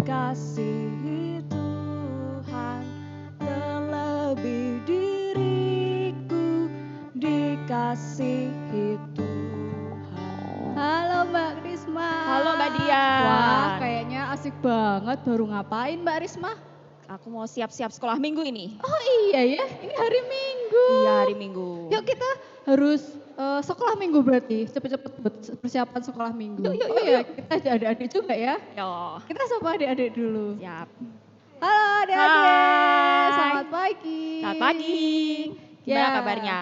dikasihi Tuhan, terlebih diriku dikasihi Tuhan. Halo Mbak Risma. Halo Mbak Dian. Wah, kayaknya asik banget. Baru ngapain Mbak Risma? Aku mau siap-siap sekolah minggu ini. Oh iya ya, ini hari Minggu. Iya, hari Minggu. Yuk kita harus sekolah Minggu berarti. Cepet-cepet buat persiapan sekolah Minggu. Yuk, Oh iya, kita ada adik-adik juga ya. Yo, Kita sapa adik-adik dulu. siap. Halo adik-adik, Hai. selamat pagi. Selamat pagi. Gimana Ya. kabarnya?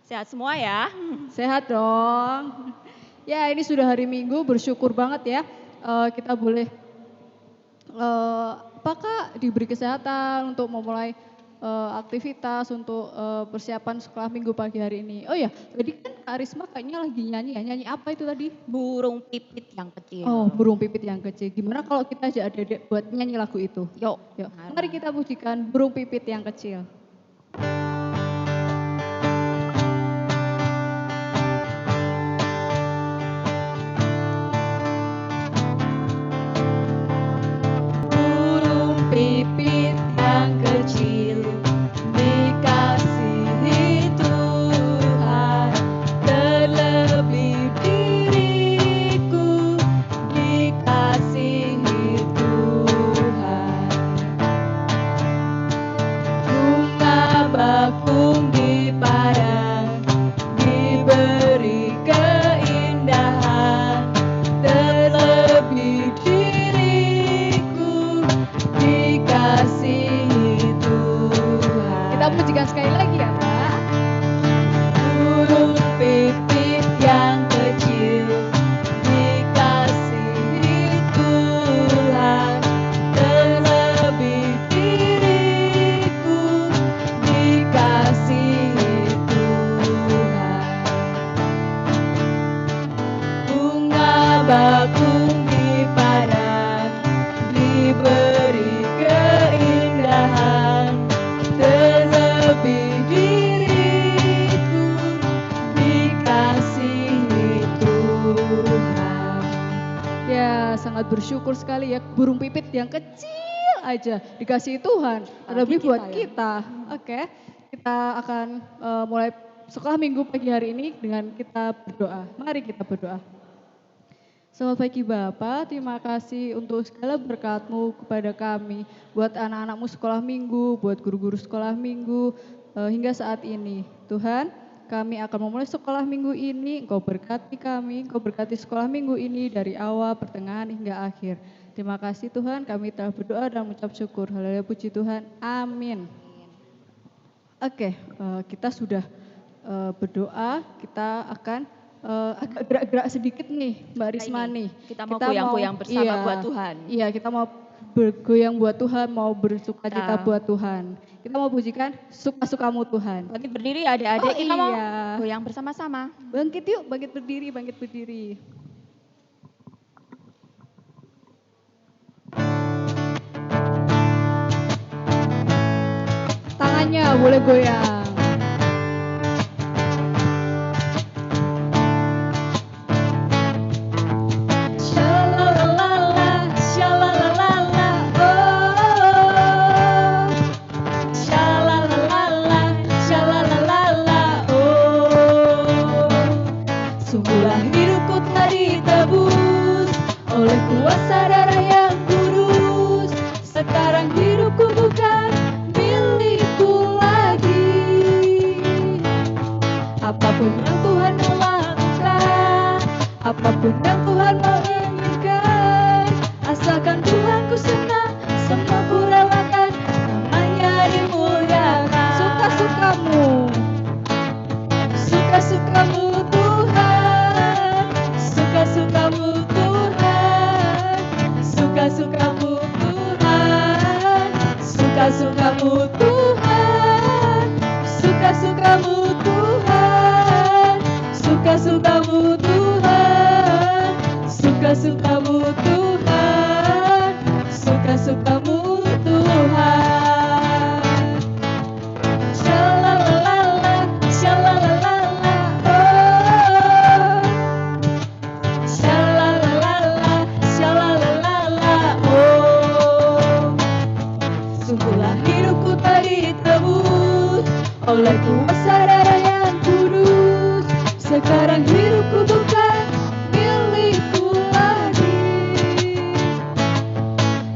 Sehat semua ya? Sehat dong. Ya ini sudah hari Minggu, bersyukur banget ya kita boleh apakah diberi kesehatan untuk memulai aktivitas untuk persiapan sekolah Minggu pagi hari ini. Oh ya, tadi kan Kak Risma kayaknya lagi nyanyi ya. Nyanyi apa itu tadi? Burung pipit yang kecil. Oh, burung pipit yang kecil. Gimana kalau kita ajak adik-adik buat nyanyi lagu itu? Yuk. Yuk, mari kita pujikan burung pipit yang kecil. Burung pipit yang kecil dikasihi Tuhan, terlebih diriku dikasihi Tuhan. Bunga bakung di padang diberi keindahan, terlebih diriku dikasihi Tuhan. Kita pujikan sekali lagi ya, Mbak. Burung pipit yang kecil dikasihi Tuhan, terlebih diriku dikasihi Tuhan. Bunga bakung di padang diberi keindahan, terlebih diriku dikasihi Tuhan. Ya, sangat bersyukur sekali ya burung pipit yang kecil aja dikasih Tuhan. Terlebih Apalagi buat kita ya. kita. Oke, kita akan mulai sekolah Minggu pagi hari ini dengan kita berdoa. Mari kita berdoa. Selamat pagi Bapak, terima kasih untuk segala berkat-Mu kepada kami, buat anak-anak-Mu sekolah minggu, buat guru-guru sekolah minggu, hingga saat ini. Tuhan, kami akan memulai sekolah minggu ini, Engkau berkati kami, Engkau berkati sekolah minggu ini dari awal, pertengahan, hingga akhir. Terima kasih Tuhan, kami telah berdoa dan mengucap syukur. Haleluya, puji Tuhan, amin. Oke, kita sudah berdoa, kita akan agak gerak-gerak sedikit nih Mbak Risma ini, nih. kita mau goyang-goyang bersama buat Tuhan. Iya, kita mau bergoyang buat Tuhan, mau bersuka cita buat Tuhan. Kita mau pujikan suka-sukamu Tuhan. Bangkit berdiri adik-adik, Oh, kita mau iya. goyang bersama-sama. Bangkit yuk, bangkit berdiri, bangkit berdiri. Tangannya boleh goyang. Shalalalala, shalalalala, oh. Shalalalala, shalalalala, oh. Sungguhlah hidupku telah ditebus oleh kuasa darah yang kudus. Sekarang hidupku bukan milikku lagi. Apapun yang Tuhan mau lakukan, apapun yang Tuhan mau inginkan, asalkan Tuhan ku senang, semua ku relakan, namanya dimuliakan. Suka-sukamu. Suka-sukamu Tuhan, suka-sukamu Tuhan, suka-sukamu Tuhan, suka-sukamu Tuhan, suka-sukamu Tuhan, suka-sukamu Tuhan, suka-sukamu Tuhan, suka-sukamu Tuhan. Shalalalala, shalalalala, oh. Shalalalala, shalalalala, oh. oleh kuasa darah yang kudus. Sekarang hidupku bukan milikku lagi.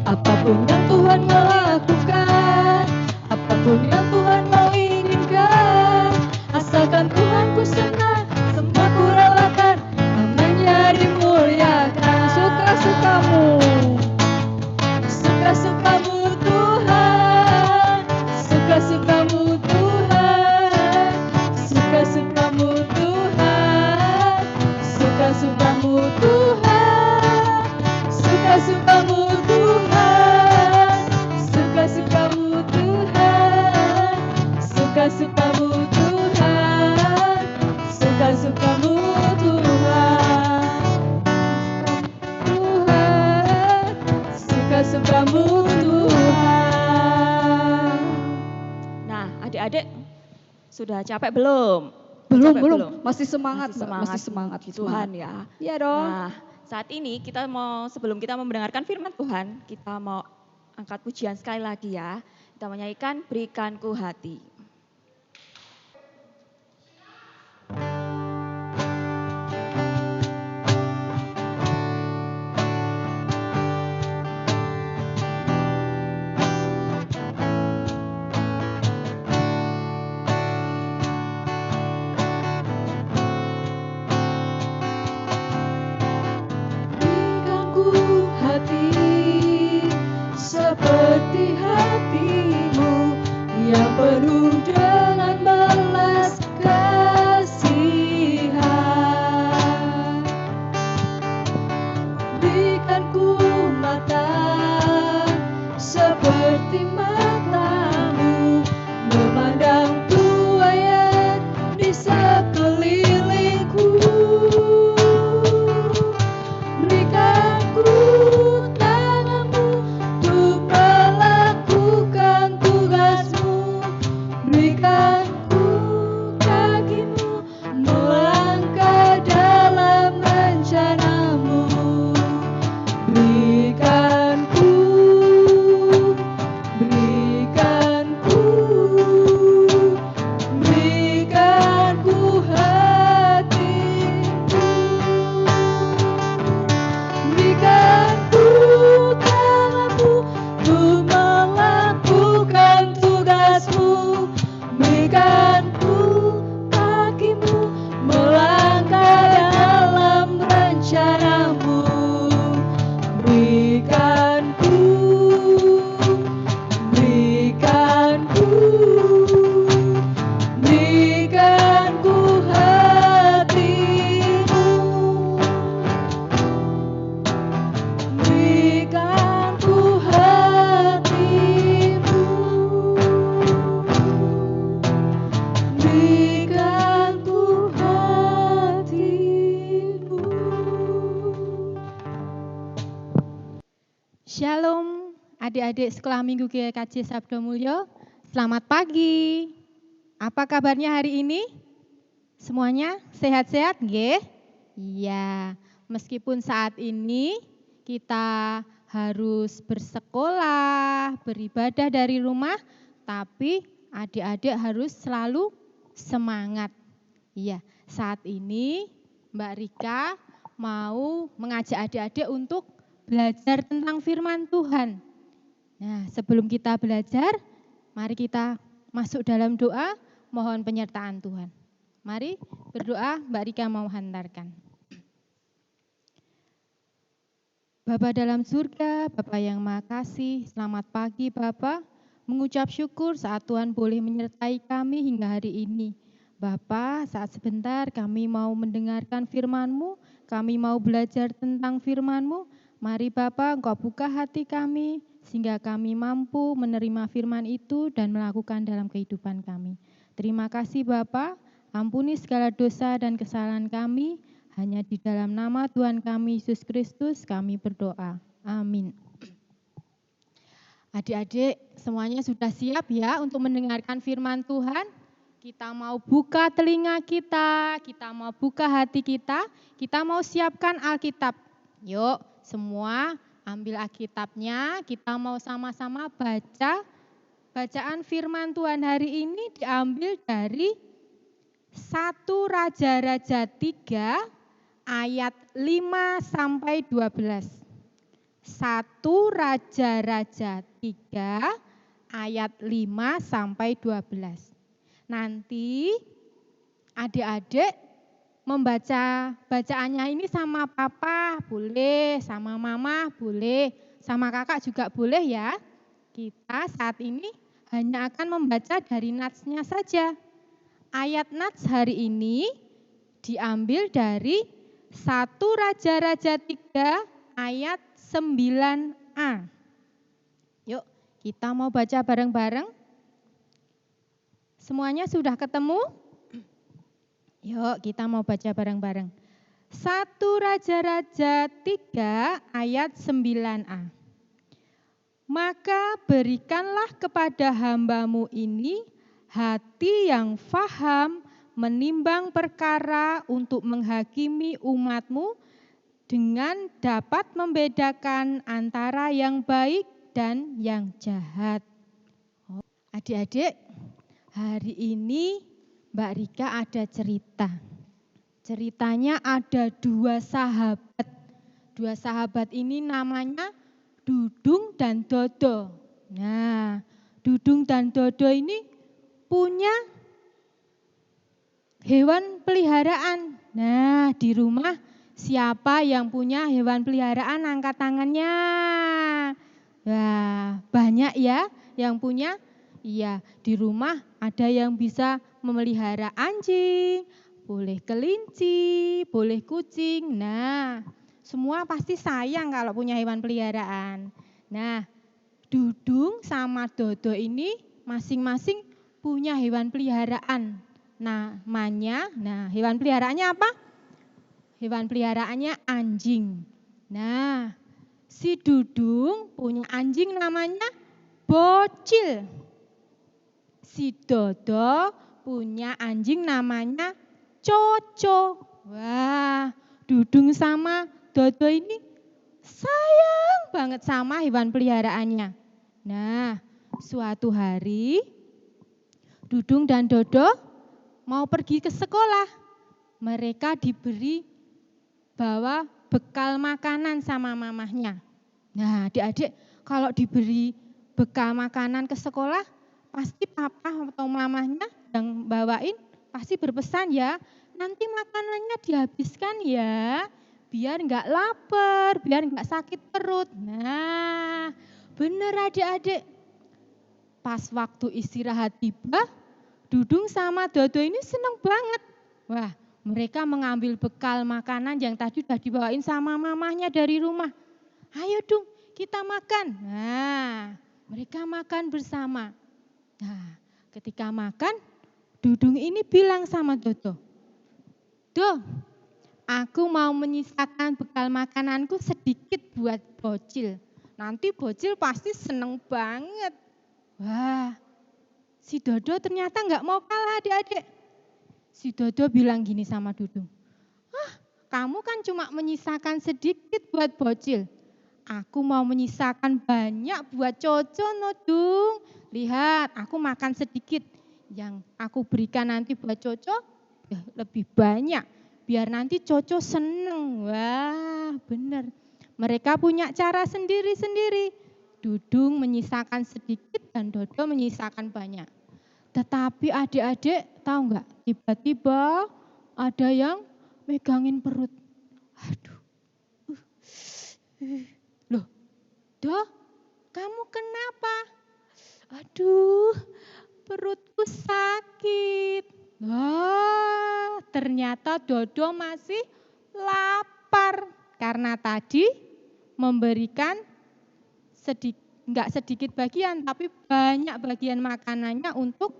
Apapun yang Tuhan mau lakukan, apapun yang Tuhan mau inginkan, asalkan Tuhan ku senang, semua ku relakan, namanya dimuliakan. Suka-sukamu, suka-sukamu Tuhan, suka-sukamu Tuhan, suka-sukamu Tuhan, suka-sukamu Tuhan, suka-sukamu Tuhan, suka-sukamu Tuhan, suka-sukamu Tuhan, suka-sukamu Tuhan, Tuhan, suka-sukamu Tuhan. Nah, adik-adik sudah capek belum? Belum, Capek belum. Masih semangat, Masih Mbak. Masih semangat. puji Tuhan ya. Iya dong. Nah, saat ini sebelum kita mendengarkan firman Tuhan, kita mau angkat pujian sekali lagi ya. Kita menyanyikan Berikanku Hati. Berikanku hati seperti hatimu yang penuh dengan belas kasihan. Berikanku mata seperti matamu, memandang tuayan di sekelilingku. Berikanku tanganmu untuk melakukan tugasmu. Berikanku kakimu melangkah dalam rencanamu. Berikanku, berikanku, berikanku hatimu. Berikanku tanganmu untuk melakukan tugasmu. Berikanku kakimu melangkah dalam rencanamu. Berikanku, berikanku, berikanku hatimu. Berikanku hatimu. Berikanku hatimu. Shalom adik-adik sekolah minggu GKJ Sabdo Mulyo. Selamat pagi. Apa kabarnya hari ini? Semuanya sehat-sehat nggih? Iya, meskipun saat ini kita harus bersekolah, beribadah dari rumah, tapi adik-adik harus selalu semangat. Iya, saat ini Mbak Rika mau mengajak adik-adik untuk belajar tentang firman Tuhan. Nah, sebelum kita belajar, mari kita masuk dalam doa, mohon penyertaan Tuhan. Mari berdoa, Mbak Rika mau hantarkan. Bapa dalam surga, Bapa yang Maha Kasih, selamat pagi Bapa. Mengucap syukur saat Tuhan boleh menyertai kami hingga hari ini. Bapa, saat sebentar kami mau mendengarkan firman-Mu, kami mau belajar tentang firman-Mu. Mari Bapa, Engkau buka hati kami, sehingga kami mampu menerima firman itu dan melakukan dalam kehidupan kami. Terima kasih Bapa, ampuni segala dosa dan kesalahan kami, hanya di dalam nama Tuhan kami Yesus Kristus kami berdoa. Amin. Adik-adik semuanya sudah siap ya untuk mendengarkan firman Tuhan? Kita mau buka telinga kita mau buka hati kita mau siapkan Alkitab. Yuk semua ambil Alkitabnya, kita mau sama-sama baca bacaan firman Tuhan hari ini diambil dari 1 Raja-Raja 3 ayat 5 sampai 12. 1 Raja-Raja 3 ayat 5 sampai 12. Nanti adik-adik membaca bacaannya ini sama papa boleh, sama mama boleh, sama kakak juga boleh ya. Kita saat ini hanya akan membaca dari natsnya saja. Ayat nats hari ini diambil dari 1 Raja-Raja 3 ayat 9a. Yuk, kita mau baca bareng-bareng. Semuanya sudah ketemu? Yuk, kita mau baca bareng-bareng. 1 Raja-Raja 3 ayat 9a. Maka berikanlah kepada hambamu ini hati yang faham menimbang perkara untuk menghakimi umatmu dengan dapat membedakan antara yang baik dan yang jahat. Adik-adik, hari ini Mbak Rika ada cerita. Ceritanya ada 2 sahabat. 2 sahabat ini namanya Dudung dan Dodo. Nah, Dudung dan Dodo ini punya hewan peliharaan. Nah, di rumah siapa yang punya hewan peliharaan? Angkat tangannya. Wah, banyak ya yang punya. Iya, di rumah ada yang bisa memelihara anjing, boleh kelinci, boleh kucing. Nah, semua pasti sayang kalau punya hewan peliharaan. Nah, Dudung sama Dodo ini masing-masing punya hewan peliharaan. Namanya, hewan peliharaannya apa? Hewan peliharaannya anjing. Nah, si Dudung punya anjing namanya Bocil. Si Dodo punya anjing namanya Coco. Wah, Dudung sama Dodo ini sayang banget sama hewan peliharaannya. Nah, suatu hari Dudung dan Dodo mau pergi ke sekolah. Mereka diberi bawa bekal makanan sama mamahnya. Nah, adik-adik kalau diberi bekal makanan ke sekolah, pasti papa atau mamahnya yang bawain pasti berpesan ya, nanti makanannya dihabiskan ya, biar enggak lapar, biar enggak sakit perut. Nah, bener adik-adik. Pas waktu istirahat tiba, Dudung sama Dodo ini seneng banget. Wah, mereka mengambil bekal makanan yang tadi sudah dibawain sama mamahnya dari rumah. Ayo Dung, kita makan. Nah, mereka makan bersama. Nah, ketika makan, Dudung ini bilang sama Dodo, "Do, aku mau menyisakan bekal makananku sedikit buat Bocil. Nanti Bocil pasti seneng banget." Wah, si Dodo ternyata enggak mau kalah adik-adik. Si Dodo bilang gini sama Dudung, kamu kan cuma menyisakan sedikit buat Bocil. Aku mau menyisakan banyak buat Coco, Dung. Lihat, aku makan sedikit. Yang aku berikan nanti buat Coco ya lebih banyak. Biar nanti Coco seneng." Wah, benar. Mereka punya cara sendiri-sendiri. Dudung menyisakan sedikit dan Dodo menyisakan banyak. Tetapi adik-adik tahu enggak, tiba-tiba ada yang megangin perut. Aduh. Loh, Do, kamu kenapa? Aduh, perutku sakit. Wah, ternyata Dodo masih lapar karena tadi memberikan enggak sedikit bagian, tapi banyak bagian makanannya untuk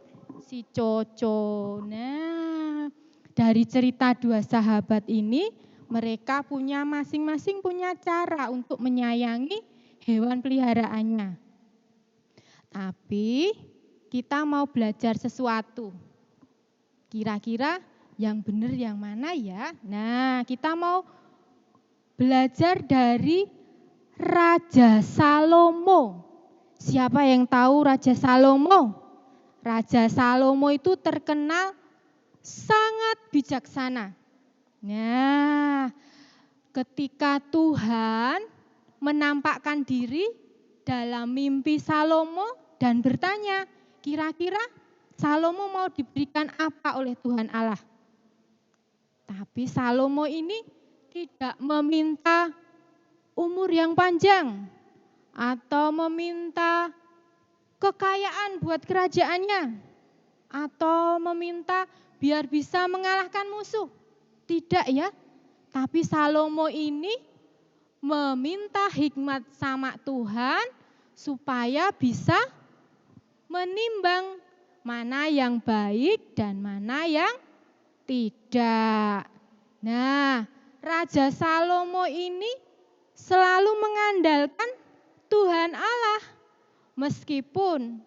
si Coco. Nah, dari cerita 2 sahabat ini, mereka punya masing-masing punya cara untuk menyayangi hewan peliharaannya. Tapi kita mau belajar sesuatu. Kira-kira yang benar yang mana ya? Nah, kita mau belajar dari Raja Salomo. siapa yang tahu Raja Salomo? Raja Salomo itu terkenal sangat bijaksana. Nah, ketika Tuhan menampakkan diri dalam mimpi Salomo dan bertanya, kira-kira Salomo mau diberikan apa oleh Tuhan Allah? Tapi Salomo ini tidak meminta umur yang panjang atau meminta kekayaan buat kerajaannya atau meminta biar bisa mengalahkan musuh. Tidak ya. Tapi Salomo ini meminta hikmat sama Tuhan supaya bisa menimbang mana yang baik dan mana yang tidak. Nah, Raja Salomo ini selalu mengandalkan Tuhan Allah. Meskipun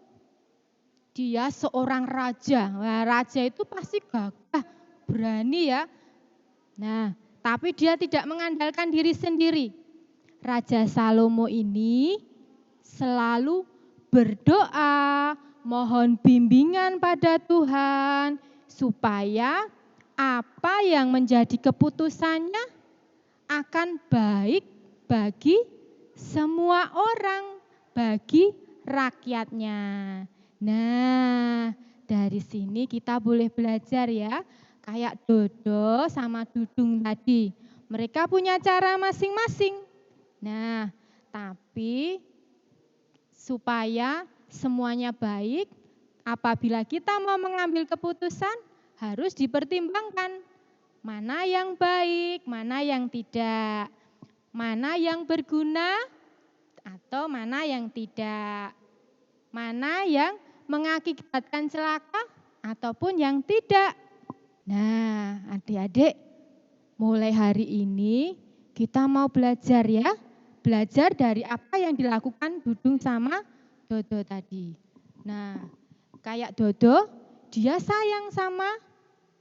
dia seorang raja. Nah, raja itu pasti gagah, berani ya. Nah, tapi dia tidak mengandalkan diri sendiri. Raja Salomo ini selalu berdoa, mohon bimbingan pada Tuhan supaya apa yang menjadi keputusannya akan baik bagi semua orang, bagi rakyatnya. Nah, dari sini kita boleh belajar ya, kayak Dodo sama Dudung tadi. Mereka punya cara masing-masing. Nah, tapi supaya semuanya baik, apabila kita mau mengambil keputusan, harus dipertimbangkan. Mana yang baik, mana yang tidak. Mana yang berguna, atau mana yang tidak. Mana yang mengakibatkan celaka ataupun yang tidak. Nah, adik-adik, mulai hari ini kita mau belajar ya. Belajar dari apa yang dilakukan Dudung sama Dodo tadi. Nah, kayak Dodo, dia sayang sama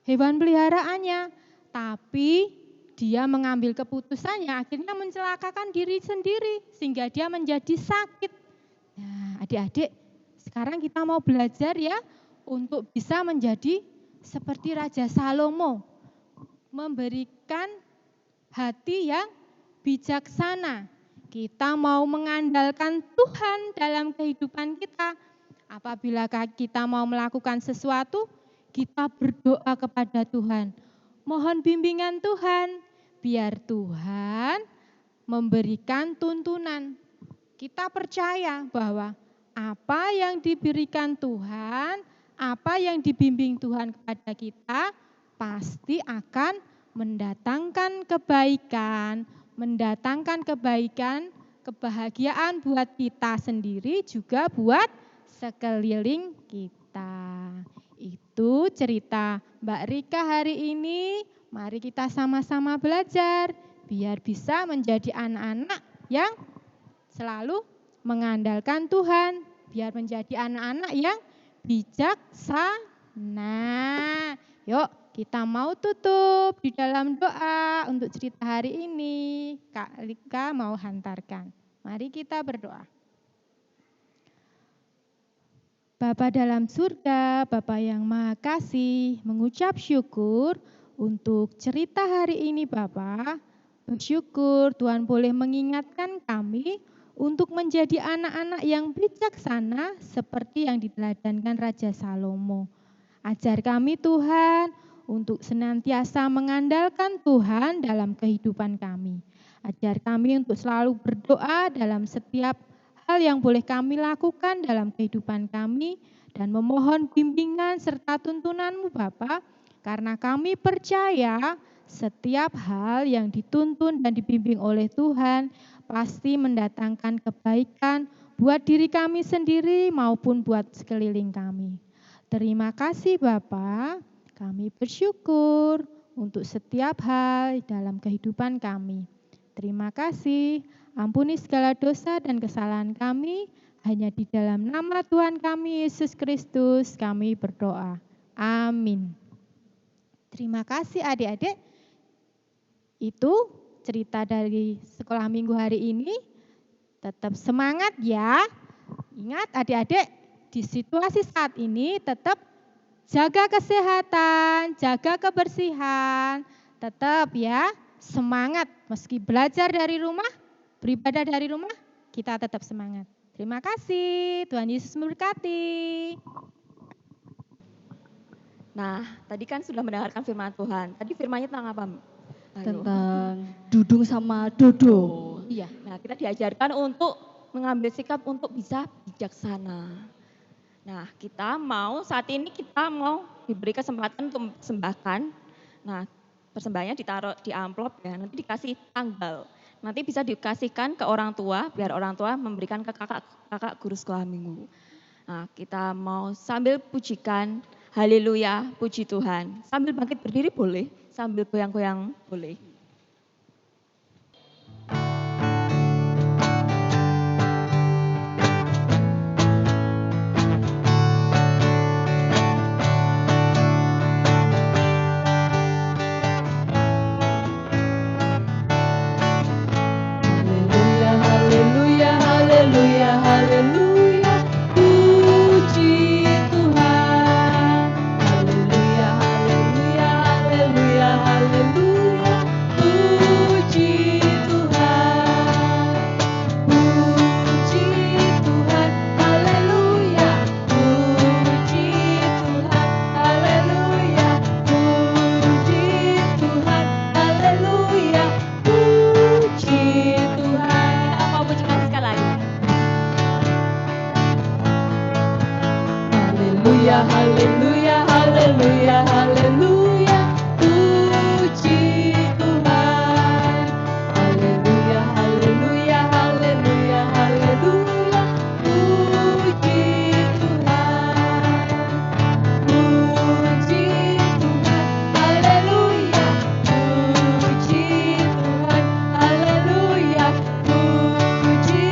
hewan peliharaannya. Tapi dia mengambil keputusannya akhirnya mencelakakan diri sendiri sehingga dia menjadi sakit. Nah, adik-adik, sekarang kita mau belajar ya untuk bisa menjadi seperti Raja Salomo. Memberikan hati yang bijaksana. Kita mau mengandalkan Tuhan dalam kehidupan kita. Apabila kita mau melakukan sesuatu, kita berdoa kepada Tuhan. Mohon bimbingan Tuhan, biar Tuhan memberikan tuntunan. Kita percaya bahwa apa yang diberikan Tuhan, apa yang dibimbing Tuhan kepada kita, pasti akan mendatangkan kebaikan, kebahagiaan buat kita sendiri, juga buat sekeliling kita. Itu cerita Mbak Rika hari ini. Mari kita sama-sama belajar, biar bisa menjadi anak-anak yang selalu mengandalkan Tuhan, biar menjadi anak-anak yang bijaksana. Yuk, kita mau tutup di dalam doa untuk cerita hari ini. Kak Rika mau hantarkan. Mari kita berdoa. Bapa dalam surga, Bapa yang Maha Kasih, mengucap syukur untuk cerita hari ini Bapa. Bersyukur Tuhan boleh mengingatkan kami untuk menjadi anak-anak yang bijaksana seperti yang diteladankan Raja Salomo. Ajar kami Tuhan untuk senantiasa mengandalkan Tuhan dalam kehidupan kami. Ajar kami untuk selalu berdoa dalam setiap hal yang boleh kami lakukan dalam kehidupan kami dan memohon bimbingan serta tuntunan-Mu Bapa, karena kami percaya setiap hal yang dituntun dan dibimbing oleh Tuhan pasti mendatangkan kebaikan buat diri kami sendiri maupun buat sekeliling kami. Terima kasih Bapa, kami bersyukur untuk setiap hal dalam kehidupan kami. Terima kasih. Ampuni segala dosa dan kesalahan kami, hanya di dalam nama Tuhan kami Yesus Kristus kami berdoa. Amin. Terima kasih adik-adik. Itu cerita dari sekolah minggu hari ini. Tetap semangat ya. Ingat adik-adik, di situasi saat ini tetap jaga kesehatan, jaga kebersihan, tetap ya semangat meski belajar dari rumah, beribadah dari rumah, kita tetap semangat. Terima kasih, Tuhan Yesus memberkati. Nah, tadi kan sudah mendengarkan firman Tuhan. Tadi firmannya tentang apa? Ayo. Tentang dudung sama dodo. Iya. Nah, kita diajarkan untuk mengambil sikap untuk bisa bijaksana. Nah, saat ini kita mau diberi kesempatan untuk mempersembahkan. Nah, persembahannya ditaruh di amplop ya, nanti dikasih tanggal. Nanti bisa dikasihkan ke orang tua, biar orang tua memberikan ke kakak guru sekolah minggu. Nah, kita mau sambil pujikan, haleluya, puji Tuhan. Sambil bangkit berdiri boleh, sambil goyang-goyang boleh. Haleluya, haleluya, haleluya, puji Tuhan. Haleluya, haleluya, haleluya, haleluya, puji Tuhan. Puji Tuhan, haleluya, puji Tuhan, haleluya, puji Tuhan, haleluya, puji Tuhan. Kita mau pujikan sekali lagi. Haleluya, haleluya, haleluya, haleluya, puji Tuhan. Haleluya, haleluya, haleluya, haleluya, puji Tuhan. Puji Tuhan, haleluya, puji Tuhan, haleluya, puji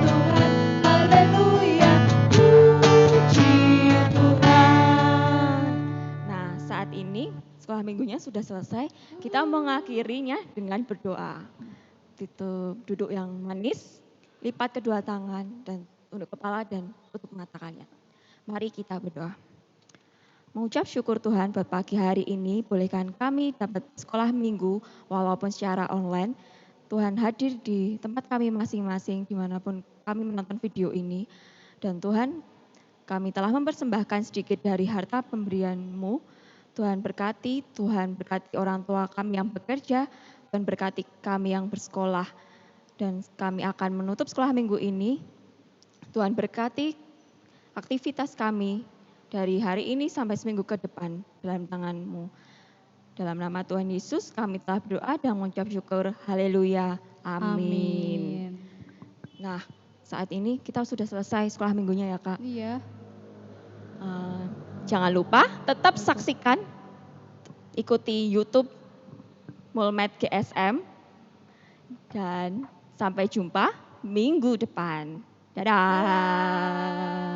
Tuhan, haleluya, puji Tuhan. Nah, saat ini sekolah minggunya sudah selesai. Kita mengakhirinya dengan berdoa. Duduk yang manis, lipat kedua tangan dan tunduk kepala dan tutup mata kalian. Mari kita berdoa. Mengucap syukur Tuhan buat pagi hari ini, bolehkan kami dapat sekolah minggu walaupun secara online. Tuhan hadir di tempat kami masing-masing dimanapun kami menonton video ini. Dan Tuhan, kami telah mempersembahkan sedikit dari harta pemberian-Mu. Tuhan berkati orang tua kami yang bekerja, Tuhan berkati kami yang bersekolah. Dan kami akan menutup sekolah minggu ini. Tuhan berkati aktivitas kami dari hari ini sampai seminggu ke depan dalam tangan-Mu. Dalam nama Tuhan Yesus kami telah berdoa dan mengucap syukur. Haleluya. Amin. Nah, saat ini kita sudah selesai sekolah minggunya ya Kak. Iya. Jangan lupa tetap saksikan, ikuti YouTube Mulmed GSM. Dan sampai jumpa minggu depan. Dadah.